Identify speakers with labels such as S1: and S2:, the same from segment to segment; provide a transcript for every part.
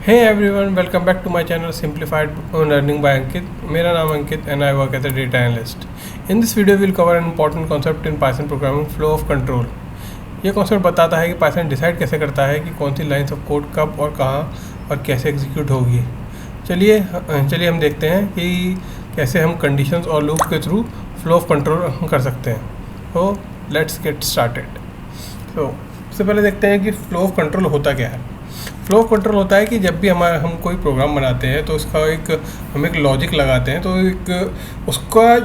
S1: Hey everyone, welcome back to my channel Simplified Learning by Ankit. मेरा नाम अंकित and I work as a data analyst. In this video we'll cover an important concept in Python programming, flow of control. ये concept बताता है कि Python decide कैसे करता है कि कौन सी लाइन्स ऑफ कोड कब और कहाँ और कैसे एग्जीक्यूट होगी। चलिए हम देखते हैं कि कैसे हम कंडीशंस और लूप के थ्रू फ्लो ऑफ कंट्रोल कर सकते हैं। तो लेट्स गेट स्टार्टेड। तो सबसे पहले देखते हैं कि फ्लो ऑफ कंट्रोल होता क्या है। फ्लो ऑफ कंट्रोल होता है कि जब भी हम कोई प्रोग्राम बनाते हैं तो हम एक लॉजिक लगाते हैं, तो उसका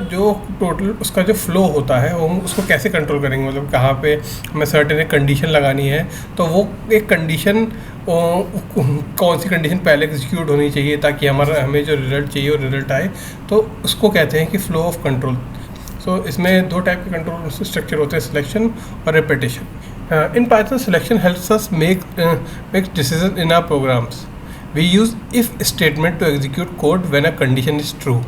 S1: जो फ्लो होता है वो हम उसको कैसे कंट्रोल करेंगे, मतलब कहाँ पे हमें सर्टेन एक कंडीशन लगानी है तो वो एक कंडीशन कौन सी कंडीशन पहले एग्जीक्यूट होनी चाहिए ताकि हमें जो रिजल्ट चाहिए वो रिजल्ट आए, तो उसको कहते हैं कि फ्लो ऑफ कंट्रोल। सो इसमें दो टाइप के कंट्रोल स्ट्रक्चर होते हैं, सिलेक्शन और repetition. In Python, selection helps us make decisions in our programs. We use if statement to execute code when a condition is true.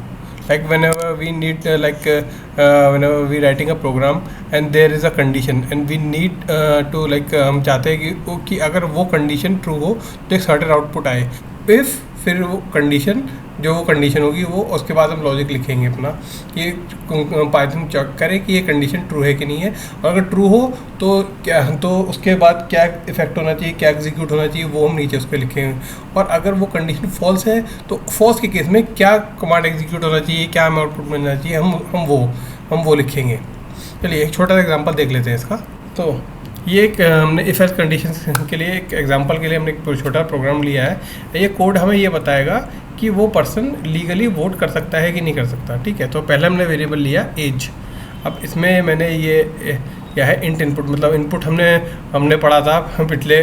S1: Like whenever we need, whenever we writing a program and there is a condition and we need to हम चाहते हैं कि अगर वो condition true हो तो एक certain output आए। if फिर वो कंडीशन होगी वो उसके बाद हम लॉजिक लिखेंगे अपना कि पाइथन चेक करे कि ये कंडीशन ट्रू है कि नहीं है, और अगर ट्रू हो तो उसके बाद क्या इफेक्ट होना चाहिए, क्या एग्जीक्यूट होना चाहिए, वो हम नीचे उसके लिखेंगे। और अगर वो कंडीशन फॉल्स है तो फॉल्स के केस में क्या कमांड एग्जीक्यूट होना चाहिए, क्या हमें आउटपुट मिलना चाहिए, हम वो लिखेंगे। चलिए एक छोटा सा एग्जांपल देख लेते हैं इसका। तो ये एक हमने इफ एल्स कंडीशन के लिए एक एग्जांपल के लिए हमने एक छोटा प्रोग्राम लिया है। ये कोड हमें ये बताएगा कि वो पर्सन लीगली वोट कर सकता है कि नहीं कर सकता। ठीक है, तो पहले हमने वेरिएबल लिया एज। अब इसमें मैंने ये क्या है इंट इनपुट, मतलब इनपुट हमने पढ़ा था पिछले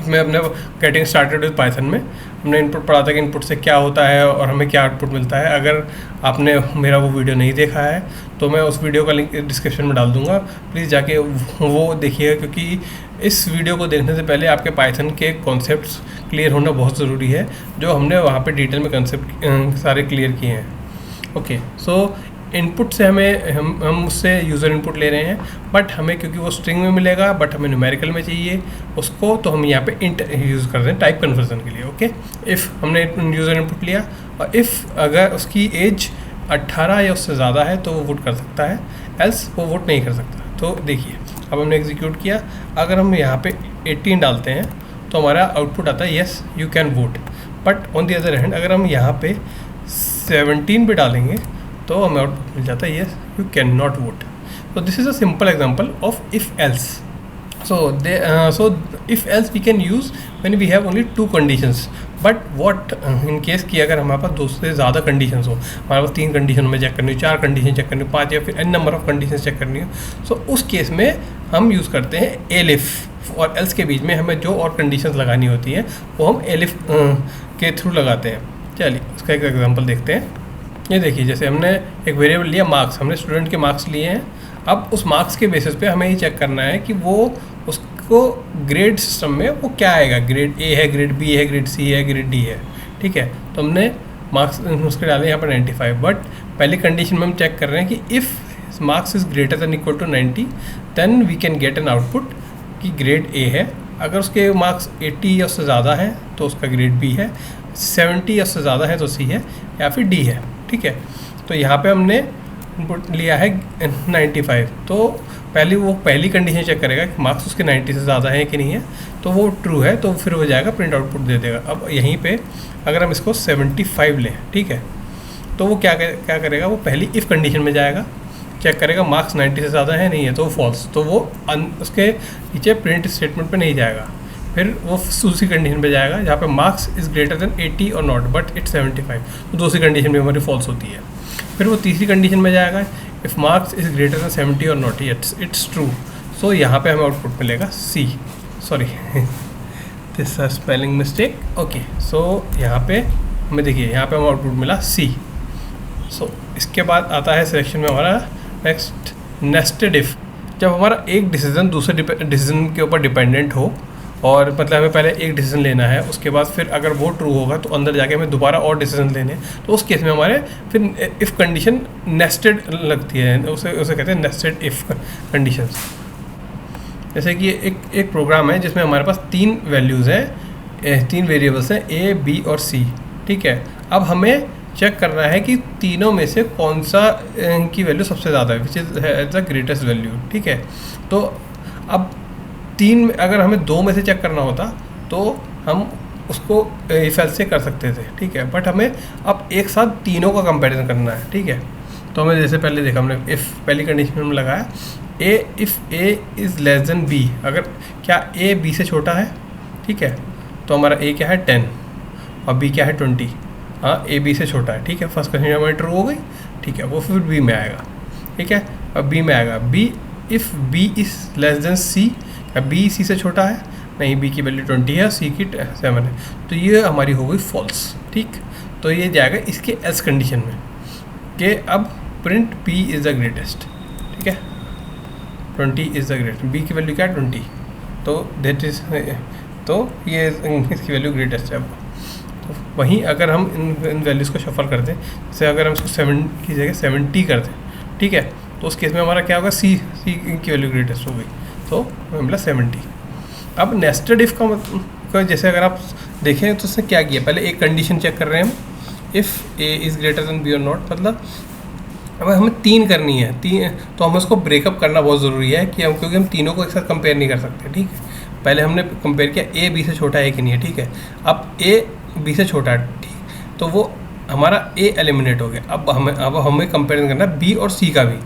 S1: में अपने गेटिंग स्टार्टेड विद पाइथन में हमने इनपुट पढ़ा था कि इनपुट से क्या होता है और हमें क्या आउटपुट मिलता है। अगर आपने मेरा वो वीडियो नहीं देखा है तो मैं उस वीडियो का लिंक डिस्क्रिप्शन में डाल दूंगा, प्लीज़ जाके वो देखिएगा, क्योंकि इस वीडियो को देखने से पहले आपके पाइथन के कॉन्सेप्ट्स क्लियर होना बहुत ज़रूरी है, जो हमने वहाँ पे डिटेल में कॉन्सेप्ट सारे क्लियर किए हैं। ओके, सो इनपुट से हम उससे यूज़र इनपुट ले रहे हैं, बट हमें क्योंकि वो स्ट्रिंग में मिलेगा बट हमें न्यूमेरिकल में चाहिए उसको, तो हम यहाँ पे इंट यूज़ कर रहे हैं टाइप कन्वर्जन के लिए। ओके, इफ़ हमने यूज़र इनपुट लिया और इफ़ अगर उसकी एज 18 या उससे ज़्यादा है तो वो वोट कर सकता है, एल्स वो वोट नहीं कर सकता। तो देखिए अब हमने एग्जीक्यूट किया, अगर हम यहाँ पे 18 डालते हैं तो हमारा आउटपुट आता है yes you can vote. But on the other hand अगर हम यहाँ पे 17 पे डालेंगे तो हमें आउटपुट मिल जाता है yes you can not vote. so this is a simple example of if else. So if else we can use when we have only two conditions, but what in case कि अगर हमारे पास दो से ज़्यादा conditions हो, हमारे पास 3 condition में check करनी हो, 4 कंडीशन चेक करनी हो, 5 या फिर n number of condition check करनी हो, सो उस केस में हम यूज़ करते हैं एलिफ और एल्स के बीच में हमें जो और कंडीशंस लगानी होती हैं वो हम एलिफ के थ्रू लगाते हैं। चलिए उसका एक एग्जाम्पल देखते हैं। ये देखिए, जैसे हमने एक वेरिएबल लिया मार्क्स, हमने स्टूडेंट के मार्क्स लिए हैं। अब उस मार्क्स के बेसिस पे हमें ये चेक करना है कि वो उसको ग्रेड सिस्टम में वो क्या आएगा, ग्रेड ए है, ग्रेड बी है, ग्रेड सी है, ग्रेड डी है। ठीक है, तो हमने मार्क्स उसके डाले यहाँ पर 95, बट पहली कंडीशन में हम चेक कर रहे हैं कि if marks is greater than equal to 90 then we can get an output कि ग्रेड ए है। अगर उसके मार्क्स 80 या उससे ज़्यादा हैं तो उसका ग्रेड बी है, 70 या उससे ज़्यादा है तो सी है या फिर डी है। ठीक है, तो यहाँ पे हमने इनपुट लिया है 95, तो पहली कंडीशन चेक करेगा कि मार्क्स उसके 90 से ज़्यादा है कि नहीं है, तो वो ट्रू है तो फिर हो जाएगा, प्रिंट आउटपुट दे देगा। अब यहीं पे अगर हम इसको 75 लें, ठीक है, तो वो क्या करेगा, वो पहली इफ़ कंडीशन में जाएगा, चेक करेगा मार्क्स 90 से ज़्यादा है नहीं है तो फॉल्स, तो वो उसके नीचे प्रिंट स्टेटमेंट पे नहीं जाएगा। फिर वो दूसरी कंडीशन पे जाएगा जहाँ पे मार्क्स इज़ ग्रेटर देन 80 और नॉट बट इट्स 75, तो दूसरी कंडीशन में हमारी फॉल्स होती है। फिर वो तीसरी कंडीशन में जाएगा if marks is greater then 70 और नॉट इट्स ट्रू, सो यहाँ पे हमें आउटपुट मिलेगा C, sorry this a spelling mistake. Okay, so यहाँ पे हमें देखिए यहाँ पे हमें आउटपुट मिला सी। सो इसके बाद आता है सिलेक्शन में हमारा नेक्स्ट नेस्टेड इफ़। जब हमारा एक डिसीजन दूसरे डिसीजन के ऊपर डिपेंडेंट हो, और मतलब हमें पहले एक डिसीजन लेना है, उसके बाद फिर अगर वो ट्रू होगा तो अंदर जाके हमें दोबारा और डिसीजन लेने हैं, तो उस केस में हमारे फिर इफ़ कंडीशन नेस्टेड लगती है, उसे कहते हैं नेस्टेड इफ़ कंडीशंस। जैसे कि एक प्रोग्राम है जिसमें हमारे पास 3 वैल्यूज़ हैं तीन वेरिएबल्स हैं ए, बी और सी, ठीक है। अब हमें चेक करना है कि तीनों में से कौन सा की वैल्यू सबसे ज़्यादा है, which is the greatest value, ठीक है। तो अब तीन, अगर हमें दो में से चेक करना होता तो हम उसको इफ एल्स से कर सकते थे, ठीक है। बट हमें अब एक साथ तीनों का कंपैरिजन करना है, ठीक है। तो हमें जैसे पहले देखा हमने इफ़ पहली कंडीशन में लगाया A, if A is less than B, अगर क्या ए बी से छोटा है, ठीक है, तो हमारा ए क्या है 10 और बी क्या है 20, हाँ ए बी से छोटा है, ठीक है। फर्स्ट कंडीशन हमारी ट्रू हो गई, ठीक है। वो फिर बी में आएगा, ठीक है। अब बी में आएगा B, if B is less than C, क्या बी सी से छोटा है, नहीं, बी की वैल्यू 20 है, सी की 7 है, तो ये हमारी हो गई फॉल्स, ठीक। तो ये जाएगा इसके एल्स कंडीशन में कि अब print B is the greatest, ठीक है। 20 इज़ द ग्रेटेस्ट, बी की वैल्यू क्या है 20, तो दैट इज़, तो ये इसकी वैल्यू ग्रेटेस्ट है। तो वहीं अगर हम इन वैल्यूज़ को शफल कर दें, जैसे अगर हम इसको 7 की जगह 70 कर दें, ठीक है, तो उस केस में हमारा क्या होगा, सी की वैल्यू ग्रेटेस्ट हो गई, तो मिला 70। अब नेस्टेड इफ़ का जैसे अगर आप देखें तो उसने क्या किया, पहले एक कंडीशन चेक कर रहे हैं हम, if A is greater than B और नॉट, मतलब अब हमें 3 करनी है, तो हमें उसको ब्रेकअप करना बहुत ज़रूरी है कि क्योंकि हम तीनों को एक साथ कंपेयर नहीं कर सकते, ठीक है। पहले हमने कंपेयर किया ए बी से छोटा है कि नहीं है, ठीक है। अब ए बी से छोटा है, ठीक, तो वो हमारा ए एलिमिनेट हो गया। अब हमें कंपेरिजन करना है बी और सी का भी,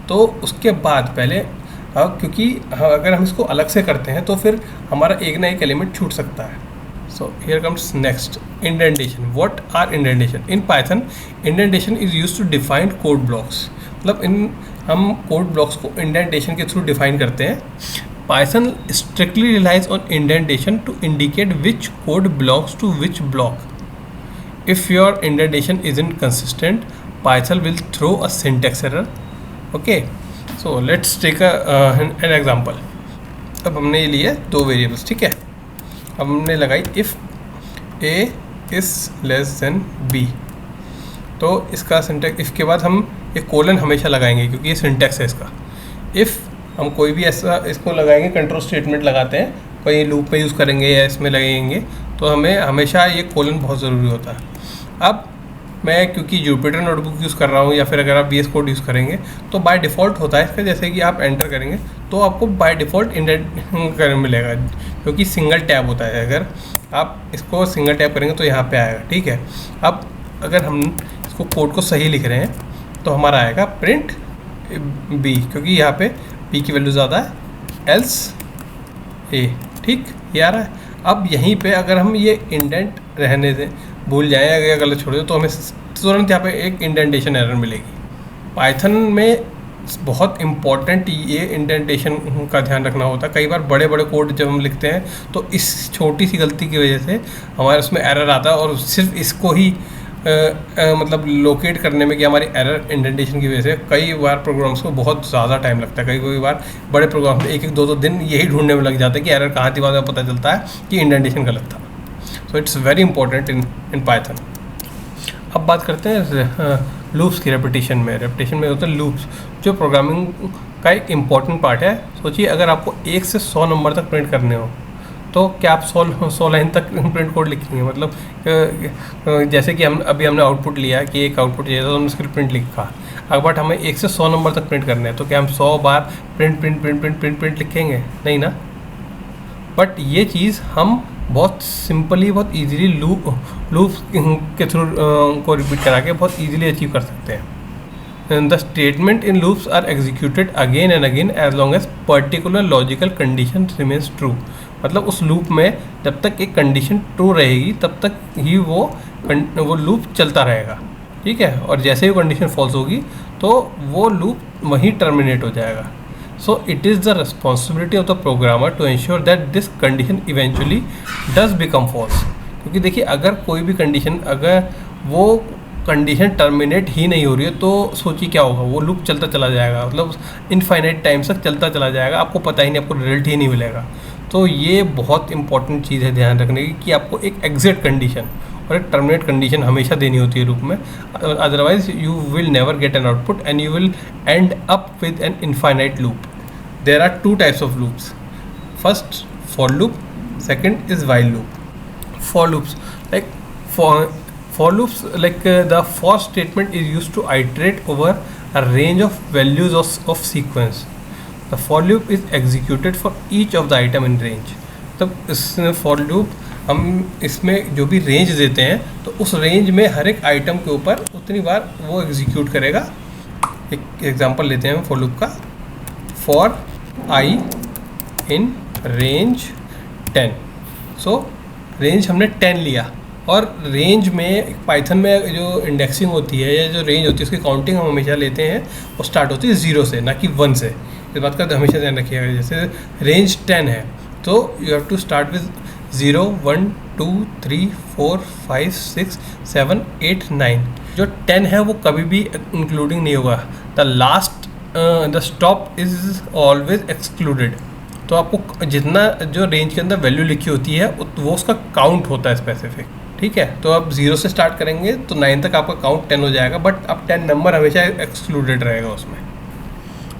S1: तो उसके बाद पहले क्योंकि अगर हम इसको अलग से करते हैं तो फिर हमारा एक ना एक एलिमेंट छूट सकता है। So here comes next, indentation. What are indentation in Python? Indentation is used to define code blocks, मतलब हम कोड ब्लॉक्स को इंडेंटेशन के थ्रू डिफाइन करते हैं। Python strictly relies on indentation to indicate which code belongs to which block. If your indentation isn't consistent, Python will throw a syntax error. Okay, so let's take an example. अब हमने ये लिए दो variables, ठीक है। अब हमने लगाई if a is less than b, तो इसका सिंटैक्स, इफ़ के बाद हम एक कोलन हमेशा लगाएंगे क्योंकि ये सिंटैक्स है इसका। इफ़ हम कोई भी ऐसा इसको लगाएंगे, कंट्रोल स्टेटमेंट लगाते हैं, कोई लूप में यूज़ करेंगे या इसमें लगाएंगे, तो हमें हमेशा ये कोलन बहुत ज़रूरी होता है। अब मैं क्योंकि जुपिटर नोटबुक यूज़ कर रहा हूँ या फिर अगर आप VS कोड यूज़ करेंगे तो बाय डिफ़ॉल्ट होता है इसका, जैसे कि आप एंटर करेंगे तो आपको बाय डिफ़ॉल्ट इंडेंट मिलेगा, क्योंकि सिंगल टैब होता है। अगर आप इसको सिंगल टैब करेंगे तो यहाँ पे आएगा, ठीक है। अब अगर हम इसको कोड को सही लिख रहे हैं तो हमारा आएगा प्रिंट बी, क्योंकि यहाँ पे बी की वैल्यू ज़्यादा है, एल्स ए, ठीक, ये आ रहा है। अब यहीं पे अगर हम ये इंडेंट रहने दें, भूल जाएं या गलत छोड़ दें, तो हमें तुरंत यहाँ पे एक इंडेंटेशन एरर मिलेगी। पाइथन में बहुत इम्पॉर्टेंट ये इंडेंटेशन का ध्यान रखना होता है। कई बार बड़े बड़े कोड जब हम लिखते हैं तो इस छोटी सी गलती की वजह से हमारे उसमें एरर आता है, और सिर्फ इसको ही मतलब लोकेट करने में कि हमारी एरर इंडेंटेशन की वजह से कई बार प्रोग्राम्स को बहुत ज़्यादा टाइम लगता है। कई बार बड़े प्रोग्राम्स में 1-1, 2-2 दिन यही ढूंढने में लग जाता है कि एरर कहाँ थी, बाद में पता चलता है कि इंडेंटेशन गलत था। So it's very important in Python. अब बात करते हैं लूप्स की। रेपिटेशन में होता है लूप्स, जो प्रोग्रामिंग का एक इम्पॉर्टेंट पार्ट है। सोचिए अगर आपको 1 से 100 नंबर तक प्रिंट करने हो तो क्या आप 100 लाइन तक प्रिंट कोड लिखेंगे? मतलब जैसे कि हमने आउटपुट लिया कि एक आउटपुट चाहिए तो हमने उसके लिए प्रिंट लिखा। अब बट हमें 1 से 100 नंबर तक प्रिंट करने हैं तो क्या हम 100 बार प्रिंट लिखेंगे? नहीं ना। बट ये चीज़ हम बहुत सिंपली, बहुत इजीली लूप के थ्रू को रिपीट करा के बहुत इजीली अचीव कर सकते हैं। The statement in loops are executed again and again as long as particular logical condition remains true. मतलब उस लूप में जब तक एक कंडीशन ट्रू रहेगी तब तक ही वो लूप चलता रहेगा, ठीक है। और जैसे ही कंडीशन फॉल्स होगी तो वो लूप वहीं टर्मिनेट हो जाएगा। So it is the responsibility of the programmer to ensure that this condition eventually does become false। क्योंकि देखिए अगर कोई भी कंडीशन, अगर वो कंडीशन टर्मिनेट ही नहीं हो रही है तो सोचिए क्या होगा, वो लूप चलता चला जाएगा, मतलब इनफाइनाइट टाइम तक चलता चला जाएगा, आपको पता ही नहीं, आपको रिजल्ट ही नहीं मिलेगा। तो ये बहुत इंपॉर्टेंट चीज़ है ध्यान रखने की कि आपको एक एग्जिट कंडीशन और एक टर्मिनेट कंडीशन हमेशा देनी होती है लूप में, otherwise you will never get an output and you will and up with an infinite loop. There are 2 types of loops. First, for loop. Second is while loop. For loops, like for loops, like the for statement is used to iterate over a range of values of sequence. The for loop is executed for each of the item in range. तब इस for loop हम इसमें जो भी range देते हैं तो उस रेंज में हर एक आइटम के ऊपर उतनी बार वो एग्जीक्यूट करेगा. एक एग्जांपल लेते हैं हम for loop का. For I in range 10. So range हमने 10 लिया और रेंज में पाइथन में जो इंडेक्सिंग होती है या जो रेंज होती है उसकी काउंटिंग हम हमेशा लेते हैं वो स्टार्ट होती है 0 से, ना कि 1 से. इस बात का हमेशा ध्यान रखिएगा. जैसे रेंज 10 है तो you have to start with 0 1 2 3 4 5 6 7 8 9. जो 10 है वो कभी भी इंक्लूडिंग नहीं होगा. The last the stop is always excluded. तो आपको जितना जो रेंज के अंदर वैल्यू लिखी होती है वो उसका काउंट होता है स्पेसिफिक. ठीक है, तो आप 0 से स्टार्ट करेंगे तो 9 तक आपका काउंट 10 हो जाएगा, बट अब 10 नंबर हमेशा एक्सक्लूडेड रहेगा उसमें.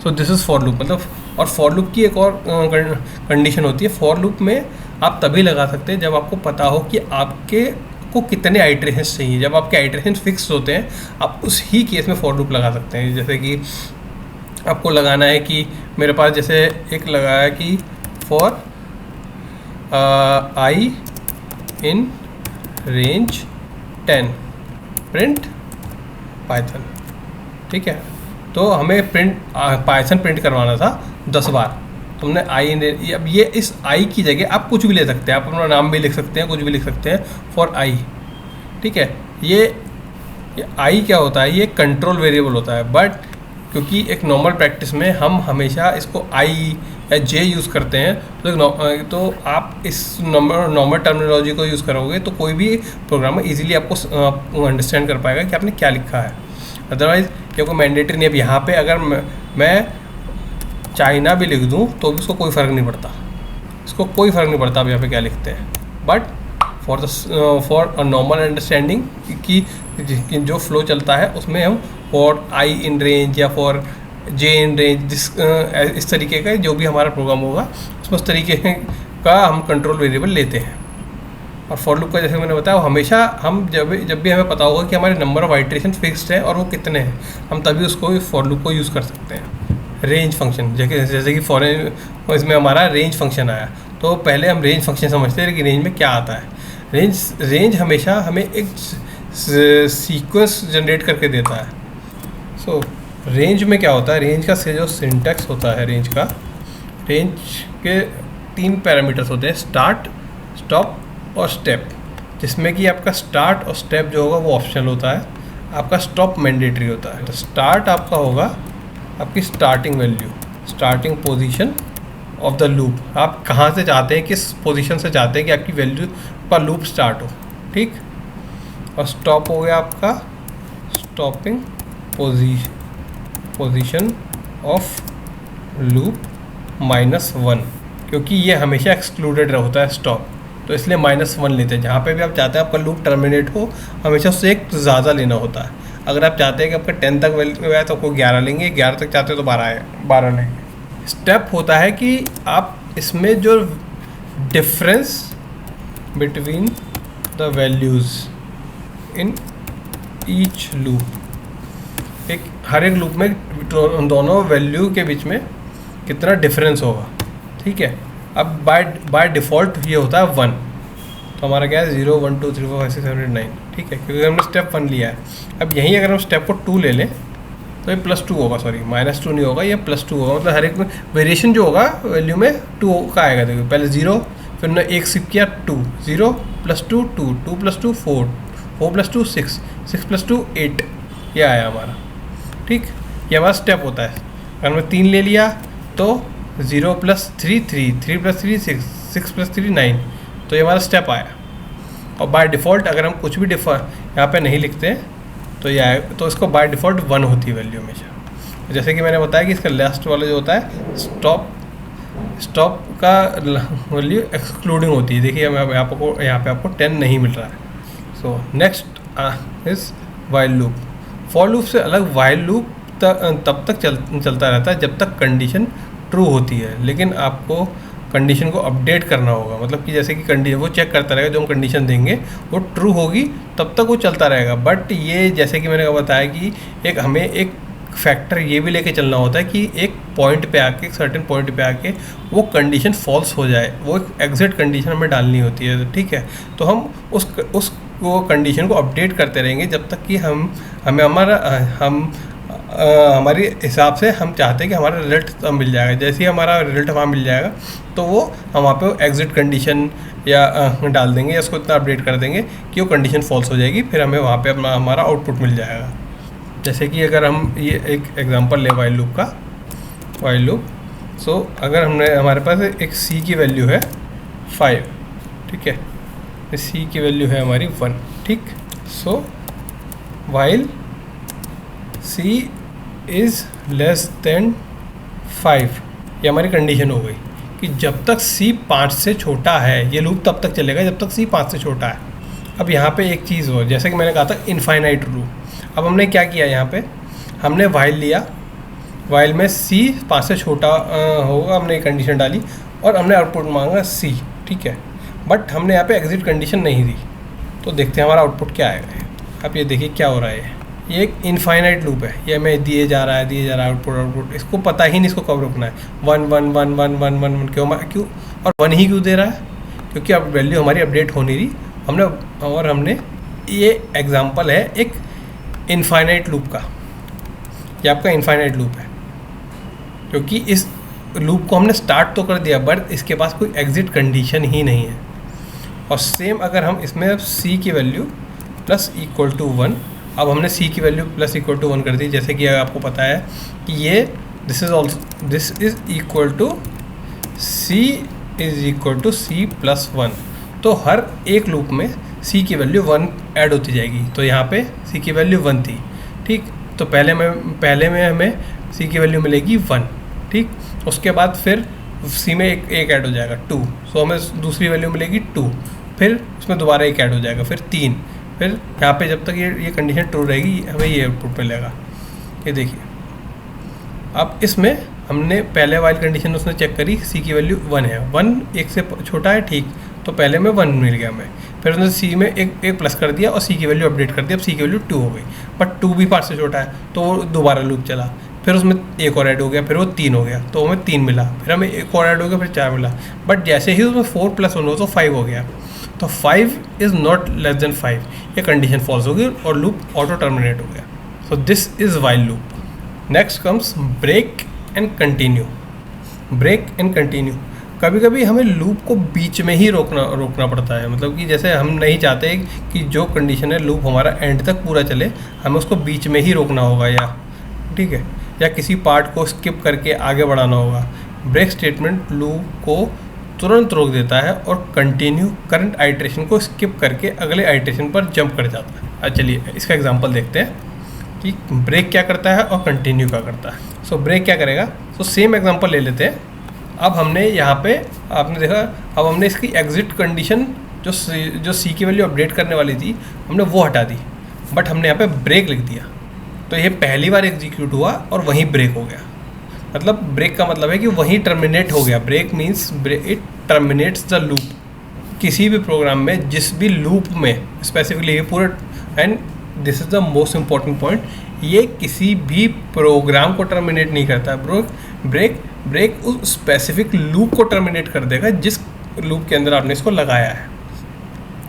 S1: सो दिस इज़ फॉर लूप. मतलब और फॉर लूप की एक और कंडीशन होती है. फॉर लूप में आप तभी लगा सकते हैं जब आपको पता हो कि आपके को कितने आइट्रेशंस चाहिए. जब आपके आइट्रेशंस फिक्स होते हैं आप उस ही केस में फॉर लूप लगा सकते हैं. जैसे कि आपको लगाना है कि मेरे पास जैसे एक लगाया कि for I in range 10 print Python. ठीक है, तो हमें पाइथन प्रिंट करवाना था 10 बार. तुमने आई इन, अब ये इस आई की जगह आप कुछ भी ले सकते हैं. आप अपना नाम भी लिख सकते हैं, कुछ भी लिख सकते हैं फॉर आई. ठीक है, ये आई क्या होता है, ये कंट्रोल वेरिएबल होता है. बट क्योंकि एक नॉर्मल प्रैक्टिस में हम हमेशा इसको आई या जे यूज़ करते हैं तो आप इस नॉर्मल टर्मिनोलॉजी को यूज़ करोगे तो कोई भी प्रोग्रामर इजीली आपको अंडरस्टैंड कर पाएगा कि आपने क्या लिखा है. अदरवाइज़ ये कोई मैंडेटरी नहीं. अब यहाँ पे अगर मैं चाइना भी लिख दूँ तो भी उसको कोई फ़र्क नहीं पड़ता. इसको कोई फ़र्क नहीं पड़ता आप यहाँ पे क्या लिखते हैं. But for a normal understanding कि जो फ्लो चलता है उसमें हम फॉर आई इन रेंज या फॉर जे इन रेंज इस तरीके का जो भी हमारा प्रोग्राम होगा उसमें उस तरीके का हम कंट्रोल वेरिएबल लेते हैं. और फॉर लूप का जैसे मैंने बताया हम जब भी हमें पता होगा कि हमारे नंबर ऑफ आइट्रेशन फिक्स्ड है और वो कितने हैं, हम तभी उसको फॉर लूप को यूज़ कर सकते हैं. रेंज फंक्शन जैसे कि फॉर इसमें हमारा रेंज फंक्शन आया तो पहले हम रेंज फंक्शन समझते हैं कि रेंज में क्या आता है. रेंज हमेशा हमें एक सीक्वेंस जनरेट करके देता है. सो रेंज में क्या होता है, रेंज का जो सिंटैक्स होता है रेंज के 3 पैरामीटर्स होते हैं, स्टार्ट, स्टॉप और स्टेप. जिसमें कि आपका स्टार्ट और स्टेप जो होगा वो ऑप्शनल होता है, आपका स्टॉप मैंडेटरी होता है. तो स्टार्ट आपका होगा आपकी starting value, starting position of the loop. आप कहाँ से चाहते हैं, किस पोजीशन से चाहते हैं कि आपकी वैल्यू का लूप स्टार्ट हो. ठीक, और स्टॉप हो गया आपका स्टॉपिंग पोजीशन ऑफ लूप -1, क्योंकि ये हमेशा एक्सक्लूडेड होता है स्टॉप, तो इसलिए -1 लेते हैं. जहाँ पे भी आप चाहते हैं आपका लूप टर्मिनेट हो हमेशा उससे एक ज़्यादा लेना होता है. अगर आप चाहते हैं कि आपका 10 तक वैल्यू है तो आपको 11 लेंगे, 11 तक चाहते हो तो 12 लेंगे. स्टेप होता है कि आप इसमें जो difference between the values in each loop, हर एक लूप में दोनों वैल्यू के बीच में कितना डिफरेंस होगा. ठीक है, अब बाय डिफ़ॉल्ट ये होता है 1. तो हमारा क्या है 0 1 2 3 4 5 6 7 8 9. ठीक है, क्योंकि हमने स्टेप 1 लिया है. अब यहीं अगर हम स्टेप को 2 ले लें तो ये +2 होगा, सॉरी -2 नहीं होगा, ये +2 होगा. मतलब हर एक में वेरिएशन जो होगा वैल्यू में 2 का आएगा. देखिए पहले 0, फिर हमने 1 स्किप किया 2, 0 +2 2, 2 + 2 4, 4 + 2 6, 6 + 2 8, ये आया हमारा. ठीक, ये हमारा स्टेप होता है. अगर हमने 3 ले लिया तो 0 + 3 3, 3 + 3 6, 6 + 3 9, तो ये हमारा स्टेप आया. और बाय डिफ़ॉल्ट अगर हम कुछ भी यहाँ पे नहीं लिखते तो ये आए, तो इसको बाय डिफ़ॉल्ट 1 होती है वैल्यू हमेशा. जैसे कि मैंने बताया कि इसका लास्ट वाला जो होता है स्टॉप का वैल्यू एक्सक्लूडिंग होती है. देखिए यहाँ पे आपको 10 नहीं मिल रहा है. So next is while loop. For loop से अलग वाइल लूप तब तक चलता रहता है जब तक कंडीशन ट्रू होती है. लेकिन आपको कंडीशन को अपडेट करना होगा। मतलब कि जैसे कि कंडीशन वो चेक करता रहेगा, जो हम कंडीशन देंगे वो ट्रू होगी तब तक वो चलता रहेगा। बट ये जैसे कि मैंने बताया कि हमें एक फैक्टर ये भी लेके चलना होता है कि एक पॉइंट पे आके, एक सर्टेन पॉइंट पे आके वो कंडीशन फॉल्स हो जाए, वो एक एग्जिट कंडीशन हमें डालनी होती है, ठीक है। तो हम उस वो कंडीशन को अपडेट करते रहेंगे जब तक कि हमारी हिसाब से हम चाहते हैं कि हमारा रिजल्ट मिल जाएगा। जैसे ही हमारा रिजल्ट वहाँ मिल जाएगा तो हम वहाँ पे एग्जिट कंडीशन या डाल देंगे, या उसको इतना अपडेट कर देंगे कि वो कंडीशन फॉल्स हो जाएगी, फिर हमें वहाँ पे हमारा आउटपुट मिल जाएगा। जैसे कि अगर हम ये एक एग्जांपल ले वाइल लूप का, वाइल लूप। सो अगर हमारे पास एक सी की वैल्यू है 5, ठीक है, सी की वैल्यू है हमारी 1, ठीक। So while c is less than 5, ये हमारी कंडीशन हो गई कि जब तक सी 5 से छोटा है, ये लूप तब तक चलेगा जब तक सी 5 से छोटा है। अब यहाँ पे एक चीज़ हो, जैसे कि मैंने कहा था इनफाइनाइट लूप। अब हमने क्या किया, यहाँ पे हमने वाइल लिया, वाइल में सी 5 से छोटा होगा, हमने एक कंडीशन डाली और हमने आउटपुट मांगा सी, ठीक है। बट हमने यहाँ पे एग्जिट कंडीशन नहीं दी। तो देखते हैं हमारा आउटपुट क्या आएगा। अब ये देखिए क्या हो रहा है, ये एक इनफाइनाइट लूप है, ये हमें दिए जा रहा है आउटपुट। इसको पता ही नहीं इसको कब रुकना है। 1 1 1 1 1 1 1 क्यों और 1 ही क्यों दे रहा है, क्योंकि अब वैल्यू हमारी अपडेट हो नहीं रही। हमने ये एग्जांपल है एक इनफाइनाइट लूप का, ये आपका इनफाइनाइट लूप है, क्योंकि इस लूप को हमने स्टार्ट तो कर दिया बट इसके पास कोई एग्जिट कंडीशन ही नहीं है। और सेम अगर हम इसमें अब सी की वैल्यू प्लस इक्वल टू 1, अब हमने सी की वैल्यू प्लस इक्वल टू 1 कर दी। जैसे कि आपको पता है कि ये this is equal to c is equal to c plus 1। तो हर एक लूप में सी की वैल्यू 1 ऐड होती जाएगी। तो यहाँ पे सी की वैल्यू 1 थी, ठीक। तो पहले में हमें सी की वैल्यू मिलेगी 1, ठीक। उसके बाद फिर सी में एक ऐड हो जाएगा 2, सो हमें दूसरी वैल्यू मिलेगी 2, फिर उसमें दोबारा एक ऐड हो जाएगा, फिर 3, फिर यहाँ पे जब तक ये कंडीशन ट्रू रहेगी हमें ये आउटपुट मिलेगा। ये देखिए, अब इसमें हमने पहले वाली कंडीशन उसने चेक करी, सी की वैल्यू 1 है, 1 1 से छोटा है, ठीक। तो पहले में 1 मिल गया हमें, फिर उसने सी में एक प्लस कर दिया और सी की वैल्यू अपडेट कर दी। अब सी की वैल्यू 2 हो गई, बट 2 भी 5 से छोटा है, तो वो दोबारा लूप चला, फिर उसमें एक और ऐड हो गया, फिर वो 3 हो गया, तो हमें 3 मिला, फिर हमें एक और ऐड हो गया, फिर 4 मिला। बट जैसे ही उसमें 4 + 1 हो तो 5 हो गया। तो 5 इज़ नॉट लेस देन 5, ये कंडीशन फॉल्स हो गई और लूप ऑटो टर्मिनेट हो गया। So this is while loop. Next comes break and continue. Break and continue, कभी कभी हमें लूप को बीच में ही रोकना पड़ता है। मतलब कि जैसे हम नहीं चाहते कि जो कंडीशन है लूप हमारा एंड तक पूरा चले, हमें उसको बीच में ही रोकना होगा, या ठीक है, या किसी पार्ट को स्किप करके आगे बढ़ाना होगा। ब्रेक स्टेटमेंट लूप को तुरंत रोक देता है और कंटिन्यू करंट आइट्रेशन को स्किप करके अगले आइट्रेशन पर जंप कर जाता है। चलिए इसका एग्जांपल देखते हैं कि ब्रेक क्या करता है और कंटिन्यू क्या करता है। सो ब्रेक क्या करेगा, सो सेम एग्जांपल ले लेते हैं। अब हमने यहाँ पे आपने देखा, अब हमने इसकी एग्जिट कंडीशन जो सी की वैल्यू अपडेट करने वाली थी हमने वो हटा दी, बट हमने यहाँ पे ब्रेक लिख दिया। तो ये पहली बार एग्जीक्यूट हुआ और वहीं ब्रेक हो गया। मतलब ब्रेक का मतलब है कि वहीं टर्मिनेट हो गया। Break means it terminates the loop. किसी भी प्रोग्राम में जिस भी लूप में स्पेसिफिकली ये पूरा, and this is the most important point, ये किसी भी प्रोग्राम को टर्मिनेट नहीं करता। ब्रेक उस स्पेसिफिक लूप को टर्मिनेट कर देगा जिस लूप के अंदर आपने इसको लगाया है।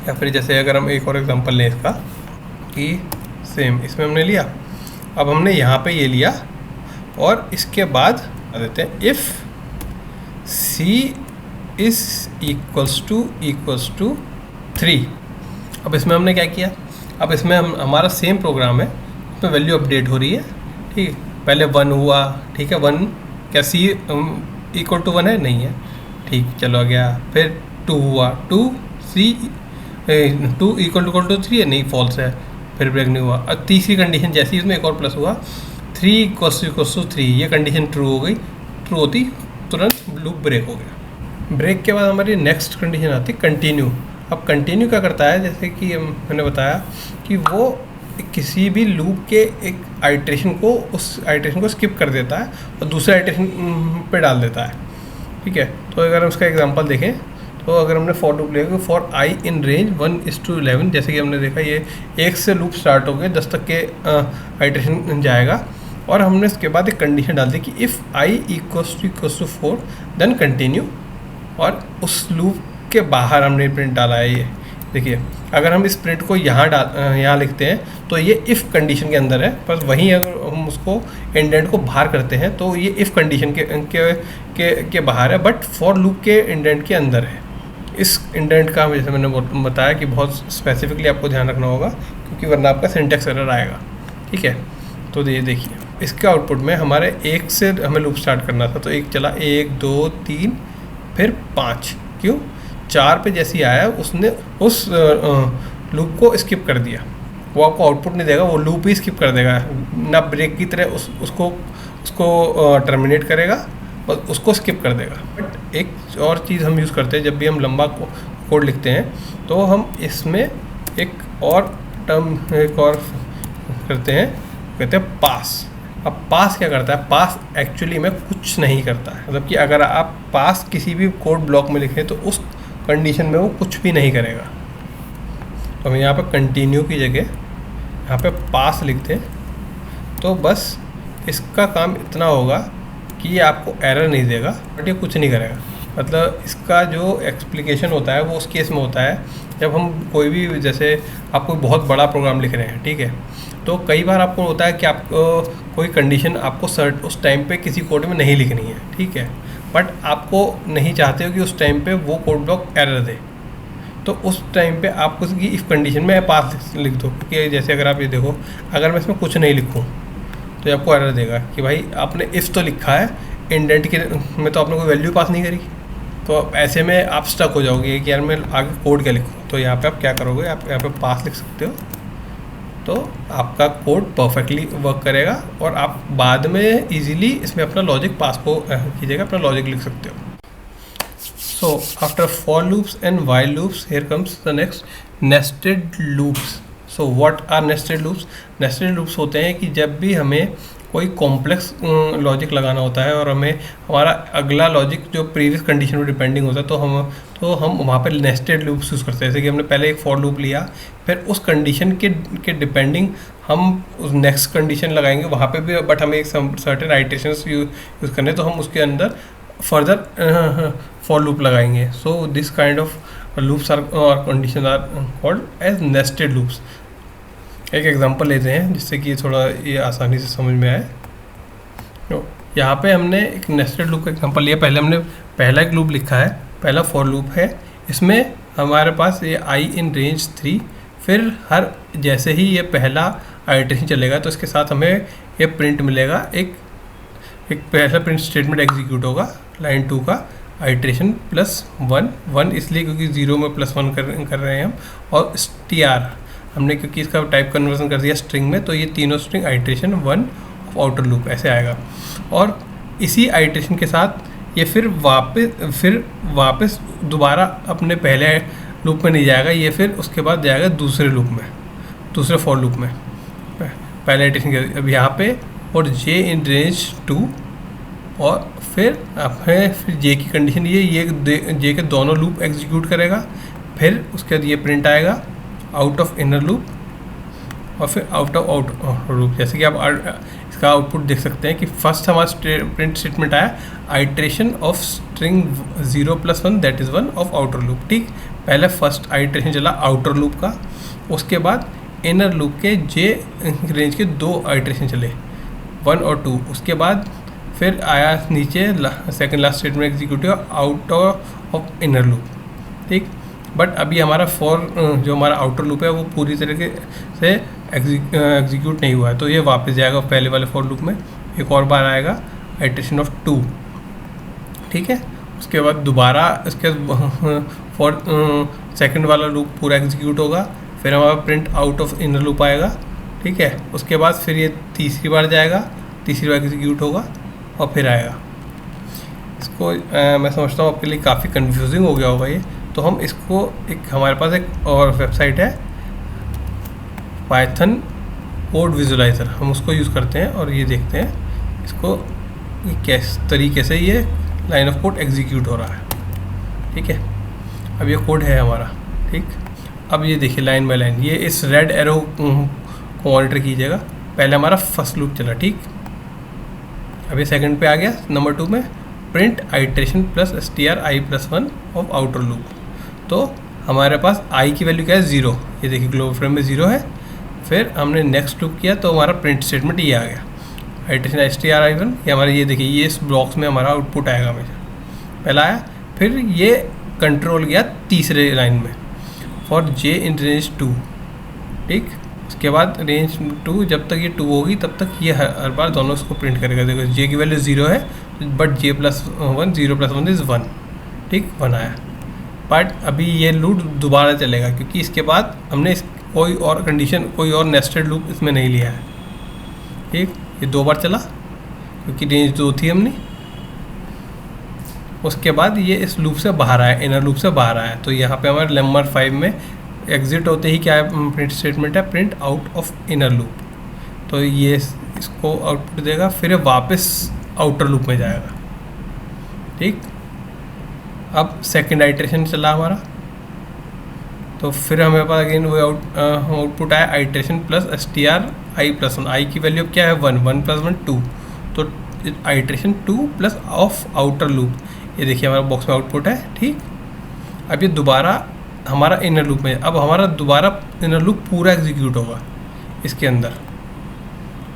S1: या फिर जैसे अगर हम एक और एग्जांपल लें इसका, कि सेम इसमें हमने लिया, अब हमने यहाँ पे ये लिया और इसके बाद देते हैं if c is equals to 3। अब इसमें हमने क्या किया, अब इसमें हमारा सेम प्रोग्राम है, उसमें वैल्यू अपडेट हो रही है, ठीक। पहले 1 हुआ, ठीक है, 1 क्या सी इक्वल टू 1 है, नहीं है, ठीक, चलो गया। फिर 2 हुआ, 2 इक्वल टू 3 है, नहीं, फॉल्स है, फिर ब्रेक नहीं हुआ। और तीसरी कंडीशन जैसे ही उसमें एक और प्लस हुआ, 3 इक्वल्स टू 3, ये कंडीशन ट्रू हो गई। ट्रू होती तुरंत लूप ब्रेक हो गया। ब्रेक के बाद हमारी नेक्स्ट कंडीशन आती है कंटिन्यू। अब कंटिन्यू क्या करता है, जैसे कि मैंने बताया कि वो किसी भी लूप के एक आइट्रेशन को, उस आइट्रेशन को स्किप कर देता है और दूसरे आइट्रेशन पे डाल देता है। ठीक है। तो अगर हम इसका एग्जांपल देखें तो अगर हमने फॉर लूप लिया फॉर आई इन रेंज 1:11, जैसे कि हमने देखा ये 1 से लूप स्टार्ट हो गए 10 तक के आइटरेशन जाएगा, और हमने इसके बाद एक कंडीशन डाल दी कि if i equals to 4 then continue, और उस लूप के बाहर हमने प्रिंट डाला है। ये देखिए, अगर हम इस प्रिंट को यहाँ लिखते हैं तो ये इफ़ कंडीशन के अंदर है, पर वहीं अगर हम उसको इंडेंट को बाहर करते हैं तो ये इफ़ कंडीशन के बाहर है, बट फॉर लूप के इंडेंट के अंदर है। इस इंडेंट का जैसे मैंने बताया कि बहुत स्पेसिफिकली आपको ध्यान रखना होगा, क्योंकि वरना आपका सिंटेक्स एरर आएगा। ठीक है, तो ये देखिए इसके आउटपुट में हमारे 1 से हमें लूप स्टार्ट करना था, तो 1 चला, 1 2 3 फिर 5, क्यों 4 पे जैसे ही आया उसने उस लूप को स्किप कर दिया। वो आपको आउटपुट नहीं देगा, वो लूप ही स्किप कर देगा, ना ब्रेक की तरह उसको टर्मिनेट करेगा, बस उसको स्किप कर देगा। बट एक और चीज़ हम यूज़ करते हैं जब भी हम लंबा कोड लिखते हैं, तो हम इसमें एक और करते हैं, कहते हैं पास। अब पास क्या करता है? पास एक्चुअली में कुछ नहीं करता है, मतलब कि अगर आप पास किसी भी कोड ब्लॉक में लिखें तो उस कंडीशन में वो कुछ भी नहीं करेगा। तो हम यहाँ पे कंटिन्यू की जगह यहाँ पे पास लिखते हैं, तो बस इसका काम इतना होगा कि ये आपको एरर नहीं देगा, बट ये कुछ नहीं करेगा। मतलब इसका जो एक्सप्लिकेशन होता है वो उस केस में होता है जब हम कोई भी, जैसे आप कोई बहुत बड़ा प्रोग्राम लिख रहे हैं, ठीक है, तो कई बार आपको होता है कि आपको कोई कंडीशन आपको उस टाइम पे किसी कोड में नहीं लिखनी है, ठीक है, बट आपको नहीं चाहते हो कि उस टाइम पे वो कोड ब्लॉक एरर दे, तो उस टाइम पे आप उसकी इफ़ कंडीशन में पास लिख दो। कि जैसे अगर आप ये देखो, अगर मैं इसमें कुछ नहीं लिखूँ तो आपको एरर देगा कि भाई आपने इफ़ तो लिखा है, इंडेंट के में तो आपने कोई वैल्यू पास नहीं करी, तो ऐसे में आप स्टक हो जाओगे कि यार मैं आगे कोड क्या लिखूँ। तो यहाँ पे आप क्या करोगे, आप यहाँ पे पास लिख सकते हो, तो आपका कोड परफेक्टली वर्क करेगा, और आप बाद में इजीली इसमें अपना लॉजिक पास को कीजिएगा, अपना लॉजिक लिख सकते हो। So after for loops and while loops, here comes the next, nested loops. So what are nested loops? Nested loops होते हैं कि जब भी हमें कोई कॉम्प्लेक्स लॉजिक लगाना होता है और हमें हमारा अगला लॉजिक जो प्रीवियस कंडीशन में डिपेंडिंग होता है, तो हम वहाँ पर नेस्टेड लूप्स यूज़ करते हैं। जैसे कि हमने पहले एक फॉर लूप लिया, फिर उस कंडीशन के डिपेंडिंग हम उस नेक्स्ट कंडीशन लगाएंगे वहाँ पे भी, बट हमें एक सर्टेन आइटरेशंस यूज़ करने, तो हम उसके अंदर फर्दर फॉर लूप लगाएंगे। So this kind of loops are और condition are called as nested loops. एक एग्जांपल लेते हैं जिससे कि थोड़ा ये आसानी से समझ में आए। तो यहाँ पे हमने एक नेस्टेड लूप का एग्जांपल लिया। पहले हमने पहला एक लूप लिखा है, पहला फॉर लूप है, इसमें हमारे पास ये आई इन रेंज 3, फिर हर जैसे ही ये पहला आइटरेशन चलेगा तो इसके साथ हमें ये प्रिंट मिलेगा, एक पहला प्रिंट स्टेटमेंट एग्जीक्यूट होगा लाइन 2 का, आइटरेशन +1 इसलिए क्योंकि 0 में +1 कर रहे हैं हम, और str हमने क्योंकि इसका टाइप कन्वर्जन कर दिया स्ट्रिंग में, तो ये तीनों string iteration 1 of outer loop ऐसे आएगा। और इसी आइटरेशन के साथ ये फिर वापस दोबारा अपने पहले लूप में नहीं जाएगा, ये फिर उसके बाद जाएगा दूसरे लूप में, दूसरे फॉर लूप में, पहले आइटरेशन के। अब यहाँ पे और j इन रेंज 2, और फिर j की कंडीशन ये j के दोनों लूप एग्जीक्यूट करेगा, फिर उसके बाद ये प्रिंट आएगा आउट ऑफ इनर लूप, और फिर आउट ऑफ आउटर लूप। जैसे कि आप इसका आउटपुट देख सकते हैं कि फर्स्ट हमारा प्रिंट स्टेटमेंट आया iteration of string 0+1 that is 1 of outer loop. ठीक, पहले फर्स्ट आइटरेशन चला आउटर लूप का, उसके बाद इनर लूप के j रेंज के 2 आइटरेशन चले 1 और 2, उसके बाद फिर आया नीचे second last statement execute out of inner loop. ठीक, बट अभी हमारा फॉर जो हमारा आउटर लूप है वो पूरी तरीके से एग्जीक्यूट नहीं हुआ है, तो ये वापस जाएगा पहले वाले फॉर लूप में, एक और बार आएगा आइटरेशन ऑफ 2। ठीक है, उसके बाद दोबारा इसके फॉर सेकंड वाला लूप पूरा एग्जीक्यूट होगा, फिर हमारा print out of inner loop आएगा। ठीक है, उसके बाद फिर ये तीसरी बार जाएगा, तीसरी बार एग्जीक्यूट होगा और फिर आएगा। इसको मैं समझता हूँ आपके लिए काफ़ी कंफ्यूजिंग हो गया होगा ये, तो हम इसको हमारे पास एक और वेबसाइट है पाइथन कोड विजुलाइज़र, हम उसको यूज़ करते हैं और ये देखते हैं इसको किस तरीके से ये लाइन ऑफ कोड एग्जीक्यूट हो रहा है, ठीक है। अब ये कोड है हमारा, ठीक। अब ये देखिए लाइन बाय लाइन, ये इस रेड एरो को मॉनिटर कीजिएगा। पहले हमारा फर्स्ट लूप चला, ठीक। अब ये सेकंड पे आ गया, नंबर 2 में print iteration plus str_i+1 of outer loop. तो हमारे पास i की वैल्यू क्या है, 0। ये देखिए ग्लोबल फ्रेम में 0 है। फिर हमने नेक्स्ट लूप किया तो हमारा प्रिंट स्टेटमेंट ये आ गया, आइट्रेशन str_i1। ये हमारा, ये देखिए ये इस ब्लॉक्स में हमारा आउटपुट आएगा हमेशा, पहला आया। फिर ये कंट्रोल गया तीसरे लाइन में, फॉर j इन रेंज 2, ठीक। उसके बाद रेंज 2, जब तक ये 2 होगी तब तक ये हर बार दोनों इसको प्रिंट करेगा। देखो j की वैल्यू 0 है, बट j+1, 0+1 इज़ 1, ठीक, 1 आया। बट अभी ये लूप दोबारा चलेगा, क्योंकि इसके बाद हमने कोई और कंडीशन, कोई और नेस्टेड लूप इसमें नहीं लिया है, ठीक। ये 2 बार चला क्योंकि रेंज 2 थी हमने। उसके बाद ये इस लूप से बाहर आया, इनर लूप से बाहर आया। तो यहाँ पे हमारे नंबर 5 में एग्जिट होते ही क्या है, प्रिंट स्टेटमेंट है, print out of inner loop. तो ये इसको आउटपुट देगा, फिर वापस आउटर लूप में जाएगा, ठीक। अब सेकंड आइट्रेशन चला हमारा, तो फिर हमें पास अगेन वो आउटपुट आया, आइट्रेशन प्लस str_i+1। आई की वैल्यू अब क्या है, 1, 1 + 1 2। तो iteration 2 plus of outer loop, ये देखिए हमारा बॉक्स में आउटपुट है, ठीक। अब ये दोबारा हमारा इनर लूप में, अब हमारा दोबारा इनर लूप पूरा एग्जीक्यूट होगा इसके अंदर।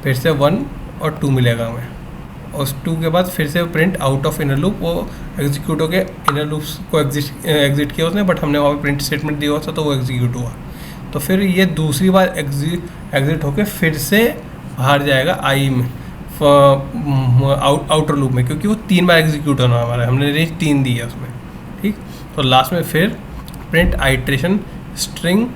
S1: फिर से 1 और 2 मिलेगा हमें, और उस 2 के बाद फिर से print out of inner loop, वो एग्जीक्यूट हो गया। इनर लूप्स को एग्जिट किया उसने, बट हमने वहाँ पे प्रिंट स्टेटमेंट दिया हुआ था तो वो एग्जीक्यूट हुआ। तो फिर ये दूसरी बार एग्जिट होकर फिर से बाहर जाएगा आई में, आउटर लूप में, क्योंकि वो 3 बार एग्जीक्यूट होना हमारा, हमने रेंज 3 दी है उसमें, ठीक। तो लास्ट में फिर print iteration string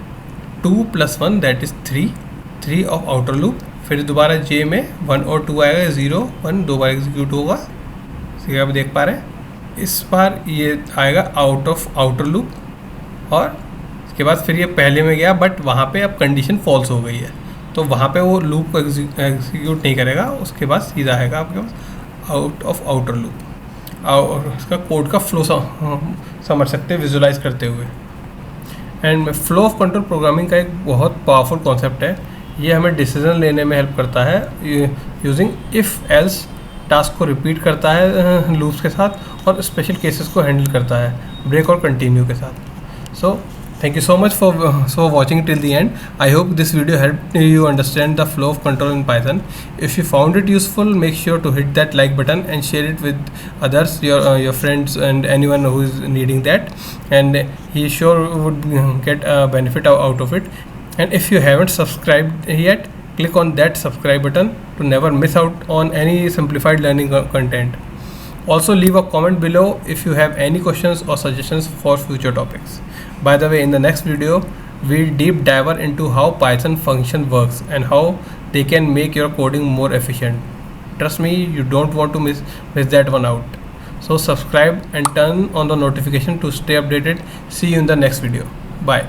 S1: 2 + 1 that is 3 of outer loop. फिर दोबारा j में 1 और 2 आएगा, 0 1 2 बार एग्जीक्यूट होगा, ठीक, आप देख पा रहे हैं। इस बार ये आएगा आउट ऑफ आउटर लूप, और इसके बाद फिर ये पहले में गया, बट वहाँ पे अब कंडीशन फॉल्स हो गई है, तो वहाँ पे वो लूप को एग्जीक्यूट नहीं करेगा। उसके बाद सीधा आएगा आपके pass out of outer loop. और इसका कोड का फ्लो समझ सकते हैं विजुलाइज करते हुए। And flow of control programming का एक बहुत पावरफुल कॉन्सेप्ट है। ये हमें डिसीजन लेने में हेल्प करता है, यूजिंग इफ़ एल्स टास्क को रिपीट करता है लूप्स के साथ, और स्पेशल केसेस को हैंडल करता है ब्रेक और कंटिन्यू के साथ। सो thank you so much for watching till the end. I hope this video helped you understand the flow of control in Python. If you found it useful, make sure to hit that like button and share it with others, your friends and anyone who is needing that, and he sure would get a benefit out of it. And if you haven't subscribed yet, click on that subscribe button to never miss out on any simplified learning content. Also leave a comment below if you have any questions or suggestions for future topics. By the way, in the next video, we'll deep dive into how Python function works and how they can make your coding more efficient. Trust me, you don't want to miss that one out. So subscribe and turn on the notification to stay updated. See you in the next video. Bye.